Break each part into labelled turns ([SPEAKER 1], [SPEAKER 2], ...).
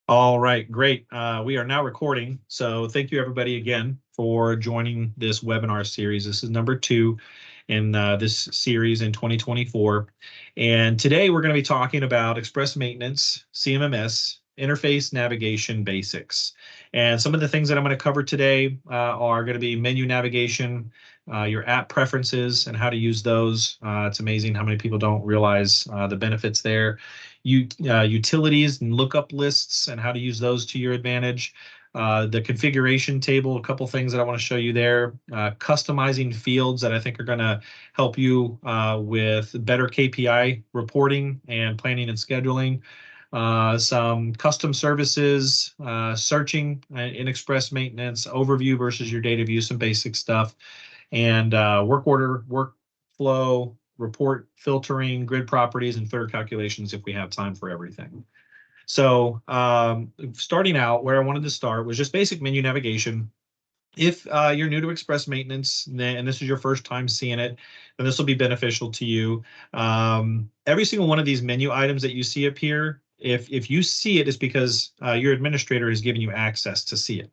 [SPEAKER 1] All right, great. We are now recording. So thank you everybody again for joining this webinar series. This is number 2 in this series in 2024. And today we're going to be talking about Express Maintenance, CMMS, interface navigation basics. And some of the things that I'm going to cover today are going to be menu navigation, your app preferences and how to use those. It's amazing how many people don't realize the benefits there. Utilities and lookup lists and how to use those to your advantage. The configuration table, a couple things that I want to show you there. Customizing fields that I think are going to help you with better KPI reporting and planning and scheduling. Some custom services, searching in Express Maintenance, overview versus your data view, some basic stuff, and work order, workflow, report filtering, grid properties, and third calculations if we have time for everything. So starting out, where I wanted to start was just basic menu navigation. If you're new to Express Maintenance and this is your first time seeing it, then this will be beneficial to you. Every single one of these menu items that you see up here, if you see it, it's because your administrator has given you access to see it.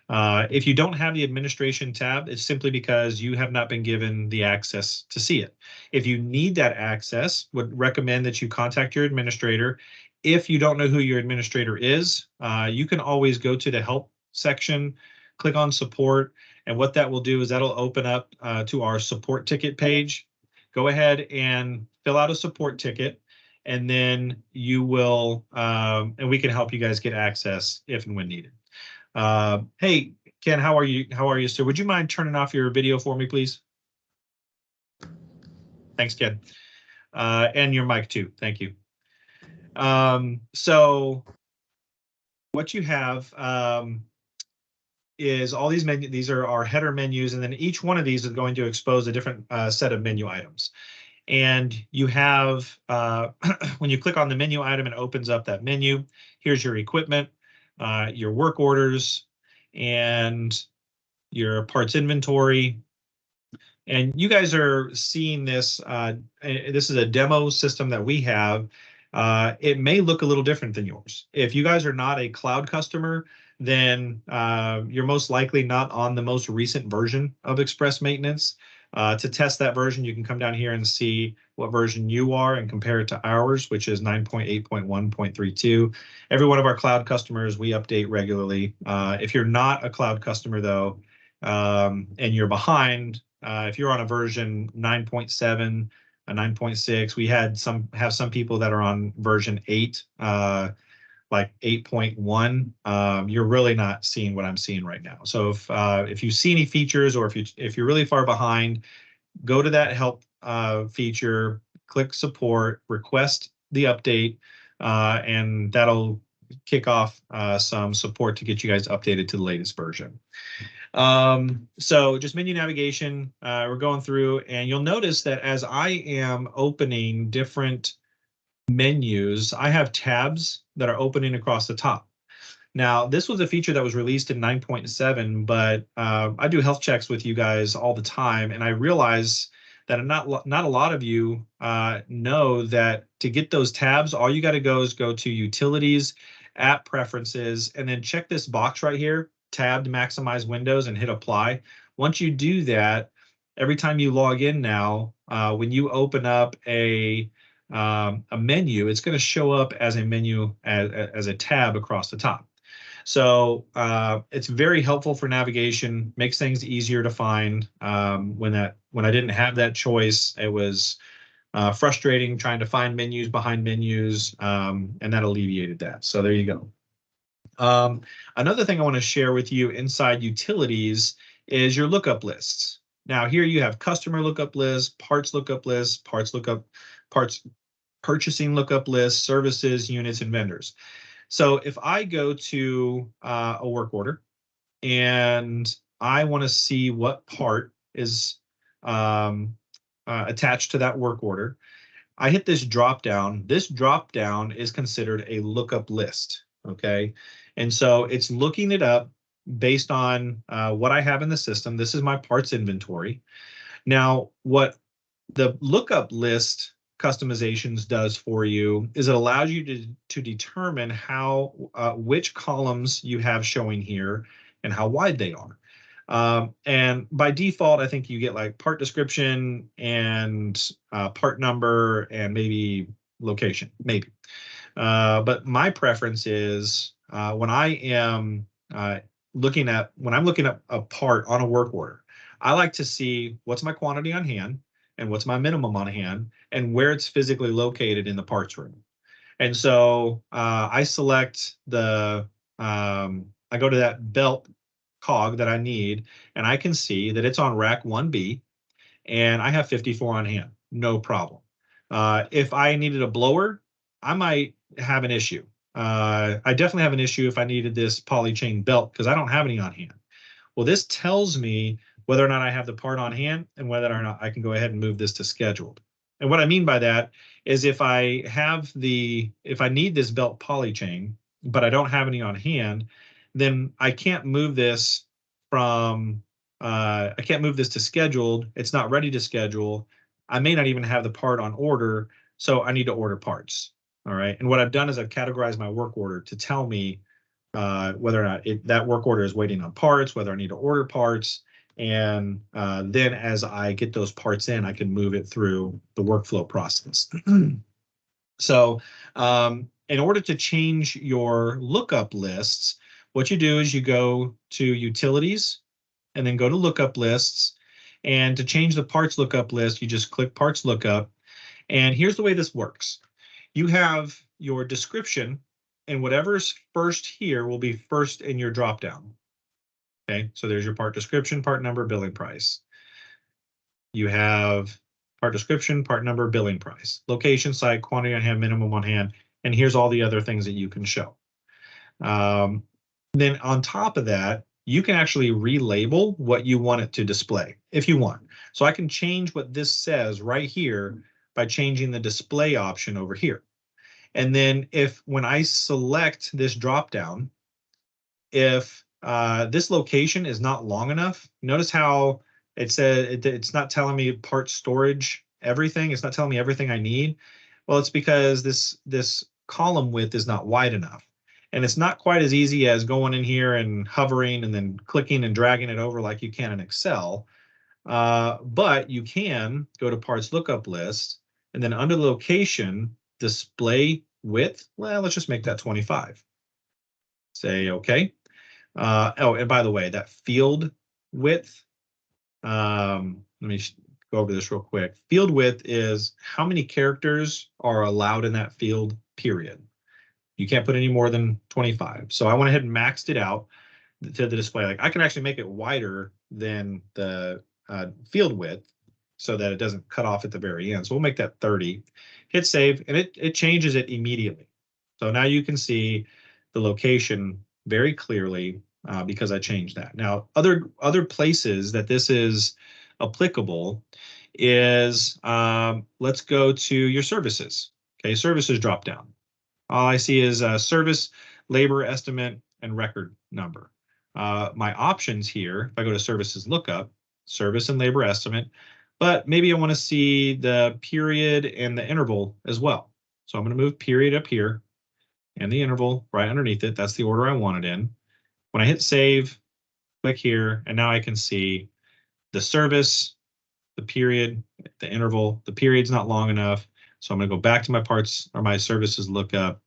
[SPEAKER 1] If you don't have the administration tab, it's simply because you have not been given the access to see it. If you need that access, would recommend that you contact your administrator. If you don't know who your administrator is, you can always go to the help section, click on support, and what that will do is that'll open up to our support ticket page. Go ahead and fill out a support ticket, and then you will, and we can help you guys get access if and when needed. Hey, Ken, how are you? How are you, sir? Would you mind turning off your video for me, please? Thanks, Ken. And your mic too. Thank you. So what you have is all these menus. These are our header menus, and then each one of these is going to expose a different set of menu items. And you have, when you click on the menu item, it opens up that menu. Here's your equipment, your work orders, and your parts inventory. And you guys are seeing this. This is a demo system that we have. It may look a little different than yours. If you guys are not a cloud customer, then you're most likely not on the most recent version of Express Maintenance. To test that version, you can come down here and see what version you are and compare it to ours, which is 9.8.1.32. Every one of our cloud customers, we update regularly. If you're not a cloud customer, though, and you're behind, if you're on a version 9.7, a 9.6, we have some people that are on version 8, like 8.1. You're really not seeing what I'm seeing right now. So if you see any features, or if you're really far behind, go to that help feature, click support, request the update, and that'll kick off some support to get you guys updated to the latest version. So just menu navigation, we're going through, and you'll notice that as I am opening different menus, I have tabs that are opening across the top. Now, this was a feature that was released in 9.7, but I do health checks with you guys all the time, and I realize that not a lot of you know that to get those tabs, all you got to go is go to Utilities, App Preferences, and then check this box right here, Tab to maximize windows, and hit Apply. Once you do that, every time you log in now, when you open up a menu, it's going to show up as a menu, as a tab across the top. So it's very helpful for navigation, makes things easier to find. When I didn't have that choice, it was frustrating trying to find menus behind menus, and that alleviated that. So there you go. Another thing I want to share with you inside Utilities is your lookup lists. Now here you have customer lookup lists, parts purchasing lookup lists, services, units, and vendors. So if I go to a work order and I want to see what part is attached to that work order, I hit this drop down. This drop down is considered a lookup list. Okay, and so it's looking it up based on what I have in the system. This is my parts inventory. Now, what the lookup list customizations does for you is it allows you to determine how which columns you have showing here and how wide they are. And by default, I think you get like part description and part number and maybe location, maybe. But my preference is when I'm looking at a part on a work order, I like to see what's my quantity on hand and what's my minimum on hand and where it's physically located in the parts room. And so I select I go to that belt cog that I need, and I can see that it's on rack 1B, and I have 54 on hand, no problem. If I needed a blower, I might have an issue. I definitely have an issue if I needed this poly chain belt because I don't have any on hand. Well, this tells me whether or not I have the part on hand and whether or not I can go ahead and move this to scheduled. And what I mean by that is if I need this belt poly chain, but I don't have any on hand, then I can't move this to scheduled. It's not ready to schedule. I may not even have the part on order, so I need to order parts. All right. And what I've done is I've categorized my work order to tell me whether or not that work order is waiting on parts, whether I need to order parts. And then as I get those parts in, I can move it through the workflow process. So in order to change your lookup lists, what you do is you go to utilities and then go to lookup lists. And to change the parts lookup list, you just click parts lookup. And here's the way this works. You have your description, and whatever's first here will be first in your dropdown. Okay, so there's your part description, part number, billing price. You have part description, part number, billing price, location, site, quantity on hand, minimum on hand, and here's all the other things that you can show. Then on top of that, you can actually relabel what you want it to display if you want. So I can change what this says right here by changing the display option over here. And then when I select this dropdown, if this location is not long enough, notice how it said it's not telling me part storage, everything. It's not telling me everything I need. Well, it's because this column width is not wide enough. And it's not quite as easy as going in here and hovering and then clicking and dragging it over like you can in Excel. But you can go to parts lookup list and then under the location, display width. Well, let's just make that 25. Say OK. Oh, and by the way, that field width, let me go over this real quick. Field width is how many characters are allowed in that field, period. You can't put any more than 25. So I went ahead and maxed it out to the display. Like I can actually make it wider than the field width so that it doesn't cut off at the very end. So we'll make that 30. Hit save, and it changes it immediately. So now you can see the location very clearly because I changed that. Now, other places that this is applicable is let's go to your services. Okay, services drop down. All I see is service, labor estimate, and record number. My options here, if I go to services lookup, service and labor estimate, but maybe I want to see the period and the interval as well. So I'm going to move period up here and the interval right underneath it. That's the order I want it in. When I hit save, click here, and now I can see the service, the period, the interval. The period's not long enough. So I'm going to go back to my parts or my services lookup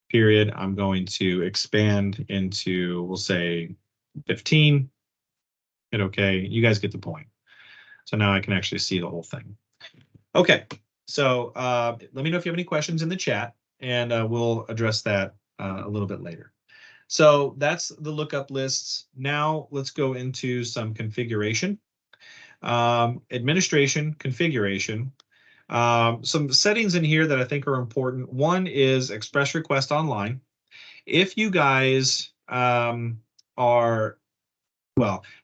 [SPEAKER 1] period. I'm going to expand into, we'll say 15. Hit OK. You guys get the point. So now I can actually see the whole thing. OK, so let me know if you have any questions in the chat, and we'll address that a little bit later. So that's the lookup lists. Now let's go into some configuration. Administration, configuration. Some settings in here that I think are important. One is Express Request Online. If you guys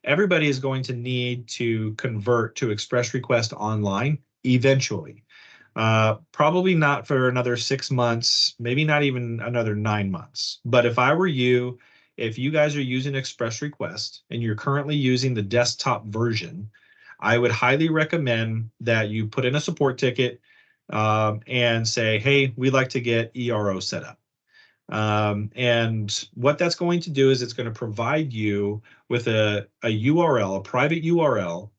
[SPEAKER 1] everybody is going to need to convert to Express Request Online eventually. Probably not for another 6 months, maybe not even another 9 months. But if I were you, if you guys are using Express Request and you're currently using the desktop version, I would highly recommend that you put in a support ticket, and say, hey, we'd like to get ERO set up. And what that's going to do is it's going to provide you with a URL, a private URL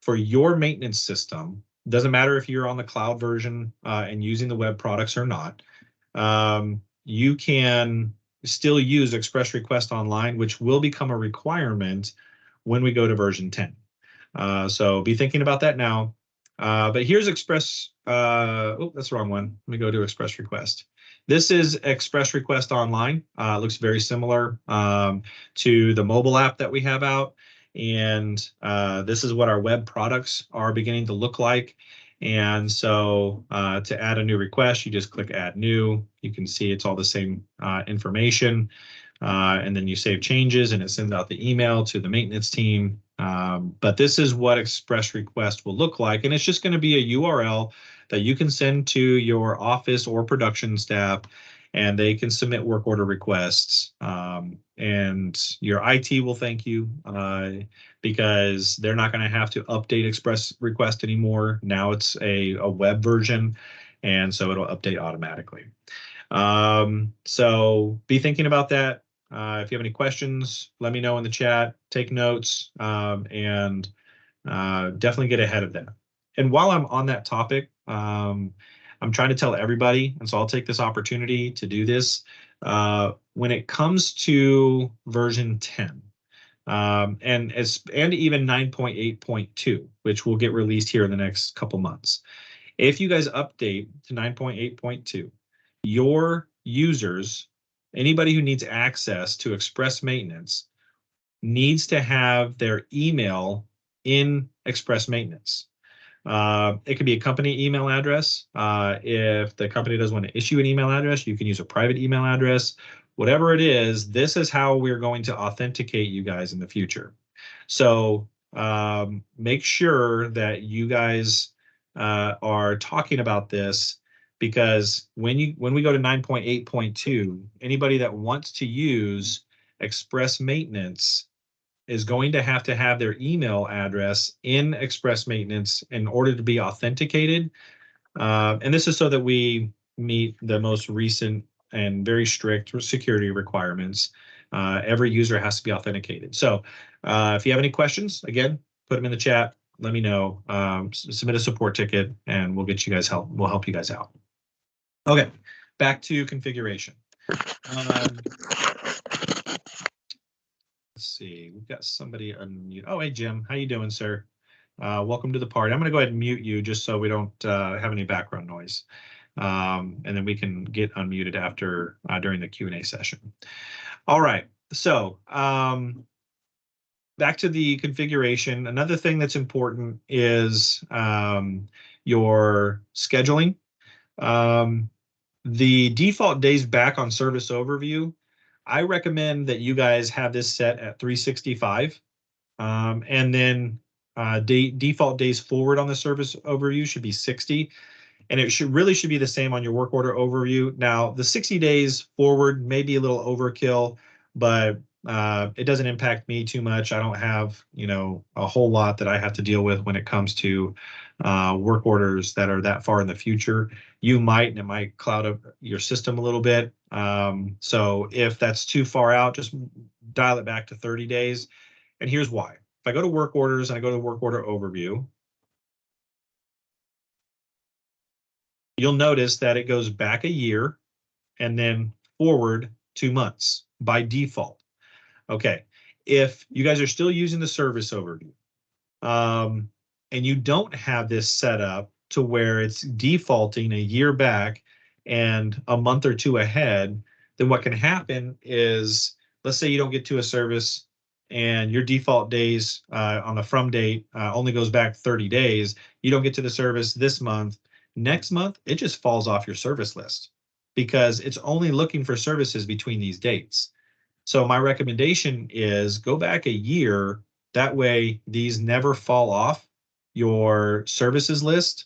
[SPEAKER 1] for your maintenance system. Doesn't matter if you're on the cloud version and using the web products or not. You can still use Express Request Online, which will become a requirement when we go to version 10. So be thinking about that now. But here's Express. Oh, that's the wrong one. Let me go to Express Request. This is Express Request Online. It looks very similar to the mobile app that we have out. And this is what our web products are beginning to look like. And so to add a new request, you just click Add New. You can see it's all the same information. And then you save changes and it sends out the email to the maintenance team. But this is what Express Request will look like. And it's just going to be a URL that you can send to your office or production staff, and they can submit work order requests. And your IT will thank you because they're not going to have to update Express Request anymore. Now it's a web version, and so it'll update automatically. So be thinking about that. If you have any questions, let me know in the chat, take notes, and definitely get ahead of that. And while I'm on that topic, I'm trying to tell everybody, and so I'll take this opportunity to do this. When it comes to version 10, and even 9.8.2, which will get released here in the next couple months, if you guys update to 9.8.2, your users, anybody who needs access to Express Maintenance, needs to have their email in Express Maintenance. It could be a company email address. If the company doesn't want to issue an email address, you can use a private email address. Whatever it is, this is how we're going to authenticate you guys in the future. So make sure that you guys are talking about this, because when we go to 9.8.2, anybody that wants to use Express Maintenance is going to have their email address in Express Maintenance in order to be authenticated. And this is so that we meet the most recent and very strict security requirements. Every user has to be authenticated. So if you have any questions, again, put them in the chat. Let me know. Submit a support ticket, and we'll get you guys help. We'll help you guys out. Okay, back to configuration. Let's see, we've got somebody unmute. Oh, hey, Jim, how you doing, sir? Welcome to the party. I'm going to go ahead and mute you just so we don't have any background noise. And then we can get unmuted after during the Q&A session. All right, so back to the configuration. Another thing that's important is your scheduling. The default days back on service overview, I recommend that you guys have this set at 365, and then default days forward on the service overview should be 60, and it should be the same on your work order overview. Now, the 60 days forward may be a little overkill, but it doesn't impact me too much. I don't have, a whole lot that I have to deal with when it comes to work orders that are that far in the future. You might, and it might cloud up your system a little bit. So if that's too far out, just dial it back to 30 days. And here's why. If I go to work orders and I go to work order overview, you'll notice that it goes back a year and then forward 2 months by default. Okay, if you guys are still using the service overview and you don't have this set up to where it's defaulting a year back and a month or two ahead, then what can happen is, let's say you don't get to a service and your default days on the from date only goes back 30 days. You don't get to the service this month. Next month, it just falls off your service list because it's only looking for services between these dates. So my recommendation is go back a year. That way, these never fall off your services list.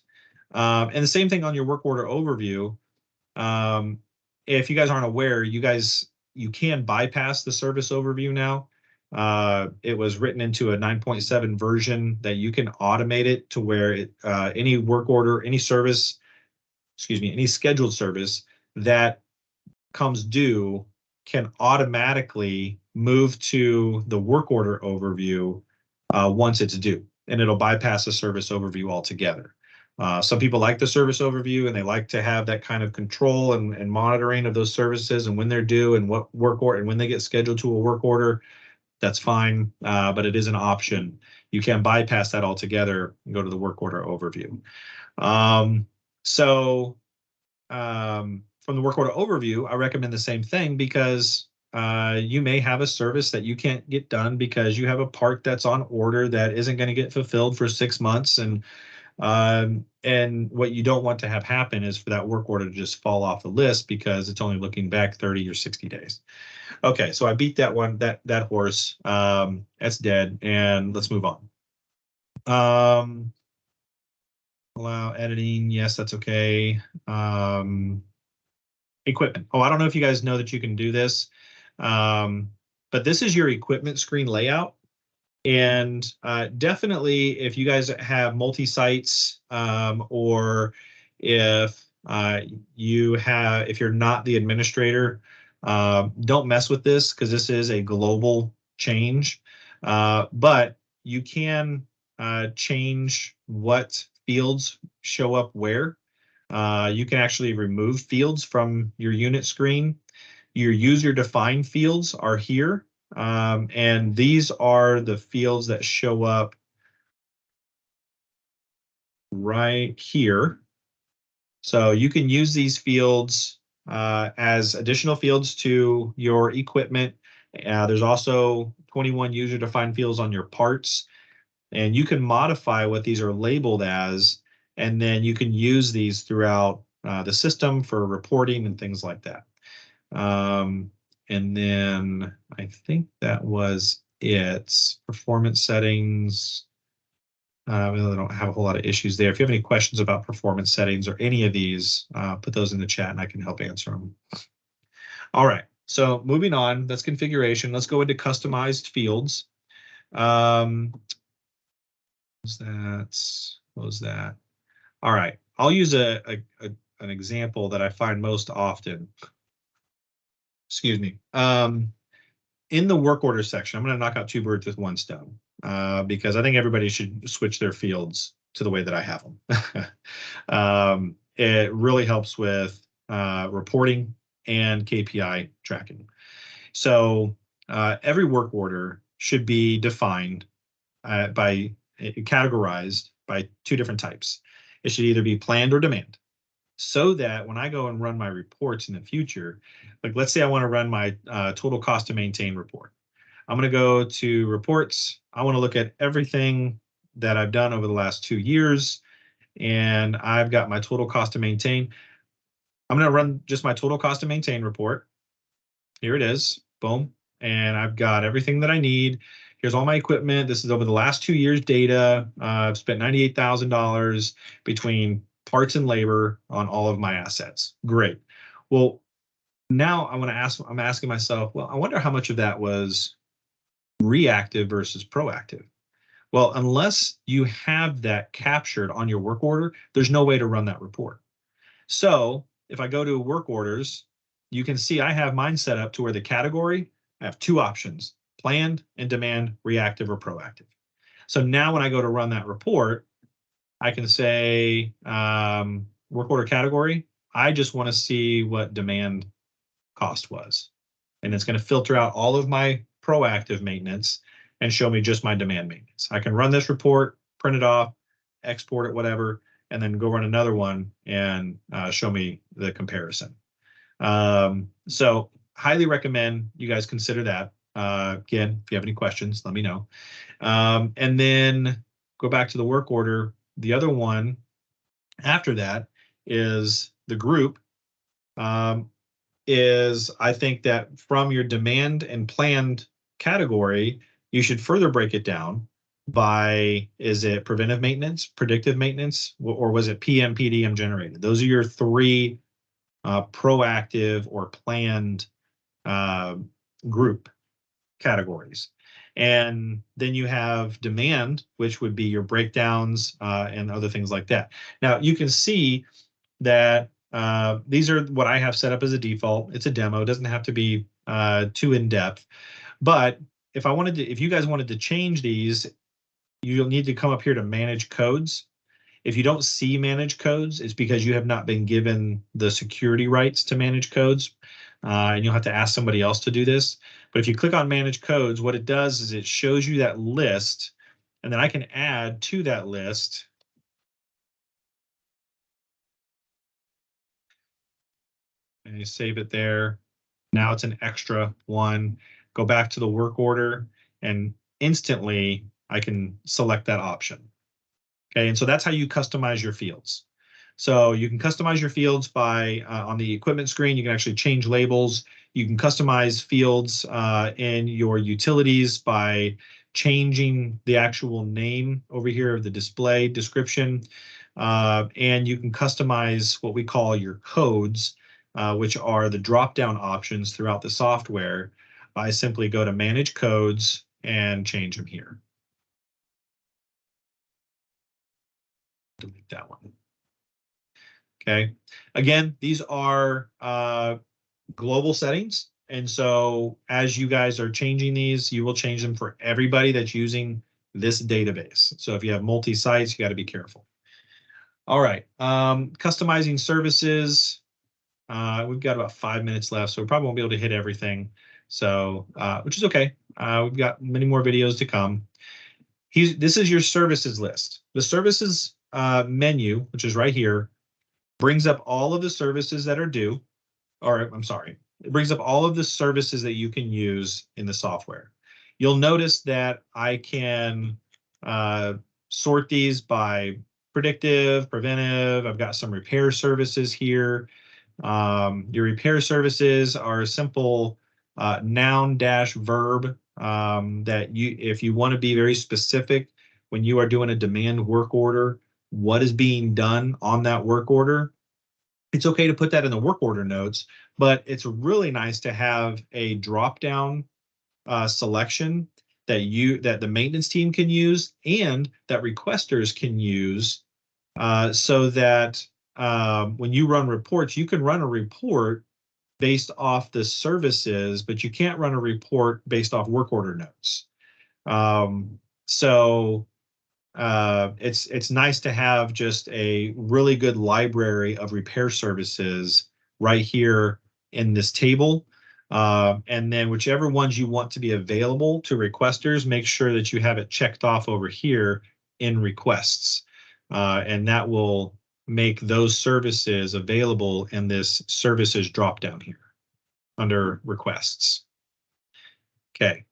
[SPEAKER 1] And the same thing on your work order overview. If you guys aren't aware, you can bypass the service overview now. It was written into a 9.7 version that you can automate it to where any work order, any service excuse me, any scheduled service that comes due can automatically move to the work order overview once it's due, and it'll bypass the service overview altogether. Some people like the service overview and they like to have that kind of control and monitoring of those services and when they're due and what work order and when they get scheduled to a work order. That's fine, but it is an option. You can bypass that altogether and go to the work order overview. From the work order overview, I recommend the same thing because you may have a service that you can't get done because you have a part that's on order that isn't going to get fulfilled for 6 months, and what you don't want to have happen is for that work order to just fall off the list because it's only looking back 30 or 60 days. Okay, so I beat that one, that horse. That's dead, and let's move on. Allow editing, yes, that's okay. Equipment. Oh, I don't know if you guys know that you can do this, but this is your equipment screen layout. And definitely, if you guys have multi-sites, or if you're not the administrator, don't mess with this because this is a global change. But you can change what fields show up where. You can actually remove fields from your unit screen. Your user defined fields are here. And these are the fields that show up right here. So you can use these fields as additional fields to your equipment. There's also 21 user defined fields on your parts, and you can modify what these are labeled as, and then you can use these throughout the system for reporting and things like that. And then I think that was it. Performance settings. We really don't have a whole lot of issues there. If you have any questions about performance settings or any of these, put those in the chat and I can help answer them. All right, so moving on, that's configuration. Let's go into customized fields. Close that. All right, I'll use an example that I find most often. Excuse me. In the work order section, I'm going to knock out 2 birds with 1 stone because I think everybody should switch their fields to the way that I have them. It really helps with reporting and KPI tracking. So every work order should be defined categorized by 2 different types. It should either be planned or demand, so that when I go and run my reports in the future, like let's say I want to run my total cost to maintain report. I'm going to go to reports. I want to look at everything that I've done over the last 2 years, and I've got my total cost to maintain. I'm going to run just my total cost to maintain report. Here it is, boom. And I've got everything that I need. Here's all my equipment. This is over the last 2 years data. I've spent $98,000 between parts and labor on all of my assets. Great. Well, now I'm asking myself, well, I wonder how much of that was reactive versus proactive. Well, unless you have that captured on your work order, there's no way to run that report. So if I go to work orders, you can see I have mine set up to where the category, I have 2 options, planned and demand, reactive or proactive. So now when I go to run that report, I can say work order category, I just want to see what demand cost was. And it's going to filter out all of my proactive maintenance and show me just my demand maintenance. I can run this report, print it off, export it, whatever, and then go run another one and show me the comparison. So highly recommend you guys consider that. Again, if you have any questions, let me know. And then go back to the work order. The other one after that is the group. I think that from your demand and planned category, you should further break it down by, is it preventive maintenance, predictive maintenance, or was it PM, PDM generated? Those are your 3 proactive or planned group categories. And then you have demand, which would be your breakdowns and other things like that. Now you can see that these are what I have set up as a default. It's a demo. It doesn't have to be too in depth. But if you guys wanted to change these, you'll need to come up here to manage codes. If you don't see manage codes, it's because you have not been given the security rights to manage codes. And you'll have to ask somebody else to do this. But if you click on manage codes, what it does is it shows you that list, and then I can add to that list. And you save it there. Now it's an extra one. Go back to the work order, and instantly I can select that option. Okay, and so that's how you customize your fields. So you can customize your fields by on the equipment screen. You can actually change labels. You can customize fields in your utilities by changing the actual name over here of the display description. And you can customize what we call your codes, which are the drop-down options throughout the software. I simply go to manage codes and change them here. Delete that one. Okay, again, these are global settings. And so as you guys are changing these, you will change them for everybody that's using this database. So if you have multi-sites, you got to be careful. All right, customizing services. We've got about 5 minutes left, so we probably won't be able to hit everything. So, which is okay. We've got many more videos to come. This is your services list. The services menu, which is right here, brings up all of the services that are due, or I'm sorry, it brings up all of the services that you can use in the software. You'll notice that I can sort these by predictive, preventive. I've got some repair services here. Your repair services are a simple noun-verb that if you want to be very specific when you are doing a demand work order, what is being done on that work order, it's okay to put that in the work order notes, but it's really nice to have a drop-down selection that the maintenance team can use and that requesters can use, so that when you run reports, you can run a report based off the services, but you can't run a report based off work order notes. So it's nice to have just a really good library of repair services right here in this table. And then whichever ones you want to be available to requesters, make sure that you have it checked off over here in requests. And that will make those services available in this services drop down here under requests. Okay,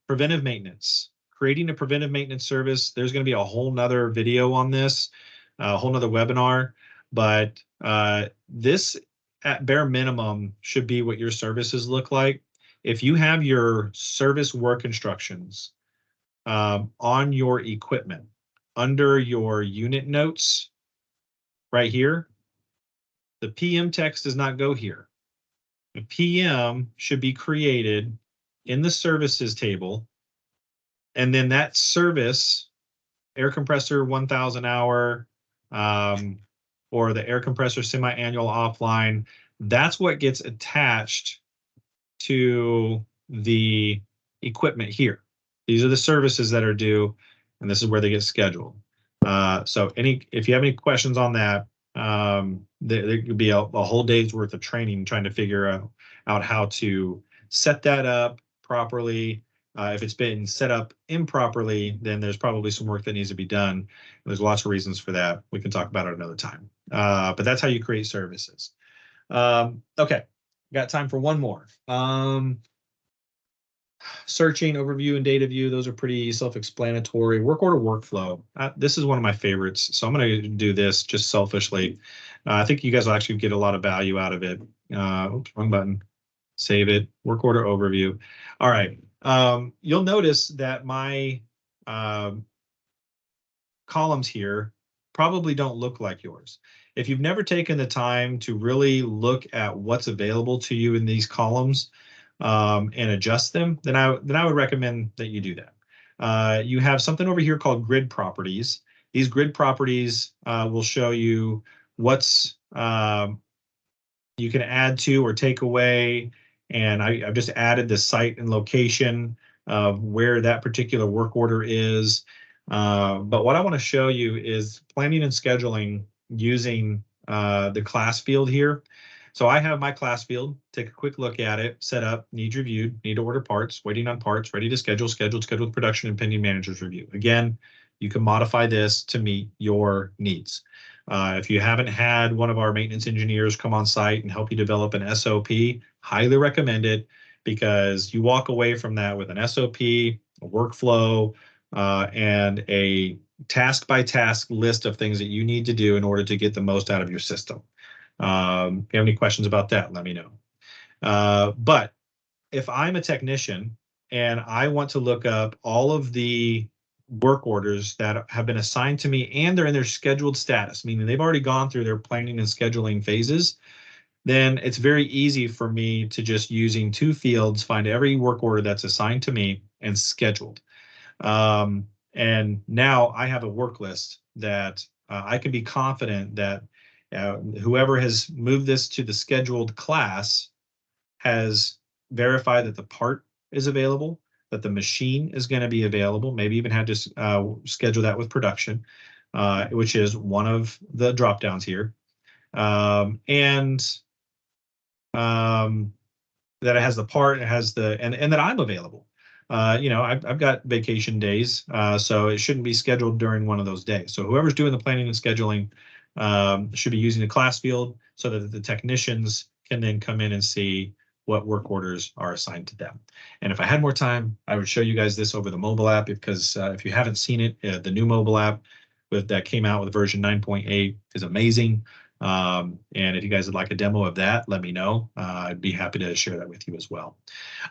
[SPEAKER 1] preventive maintenance. Creating a preventive maintenance service, there's going to be a whole nother video on this, a whole nother webinar, but this at bare minimum should be what your services look like. If you have your service work instructions on your equipment under your unit notes right here, the PM text does not go here. The PM should be created in the services table. And then that service, air compressor 1,000 hour, or the air compressor semi-annual offline, that's what gets attached to the equipment here. These are the services that are due, and this is where they get scheduled. So if you have any questions on that, there could be a whole day's worth of training trying to figure out how to set that up properly. If it's been set up improperly, then there's probably some work that needs to be done. There's lots of reasons for that. We can talk about it another time. But that's how you create services. Okay, got time for one more. Searching, overview, and data view, those are pretty self-explanatory. Work order workflow. This is one of my favorites, so I'm going to do this just selfishly. I think you guys will actually get a lot of value out of it. Oops, wrong button. Save it. Work order overview. All right. You'll notice that my columns here probably don't look like yours. If you've never taken the time to really look at what's available to you in these columns and adjust them, then I would recommend that you do that. You have something over here called grid properties. These grid properties will show you what's You can add to or take away, and I've just added the site and location of where that particular work order is. But what I want to show you is planning and scheduling using the class field here. So I have my class field, take a quick look at it, set up, needs reviewed, need to order parts, waiting on parts, ready to schedule, scheduled production, and pending manager's review. Again, you can modify this to meet your needs. If you haven't had one of our maintenance engineers come on site and help you develop an SOP, highly recommend it, because you walk away from that with an SOP, a workflow, and a task by task list of things that you need to do in order to get the most out of your system. If you have any questions about that, let me know. But if I'm a technician and I want to look up all of the work orders that have been assigned to me and they're in their scheduled status, meaning they've already gone through their planning and scheduling phases, then it's very easy for me to just using two fields, find every work order that's assigned to me and scheduled. And now I have a work list that I can be confident that whoever has moved this to the scheduled class has verified that the part is available, that the machine is going to be available, maybe even had to schedule that with production, which is one of the drop downs here, and that it has the part, it has the, and that I'm available. I've got vacation days, so it shouldn't be scheduled during one of those days. So whoever's doing the planning and scheduling should be using the class field so that the technicians can then come in and see what work orders are assigned to them. And if I had more time, I would show you guys this over the mobile app, because if you haven't seen it, the new mobile app that came out with version 9.8 is amazing. And if you guys would like a demo of that, let me know. I'd be happy to share that with you as well.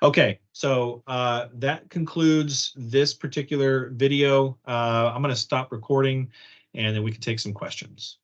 [SPEAKER 1] Okay, so that concludes this particular video. I'm going to stop recording and then we can take some questions.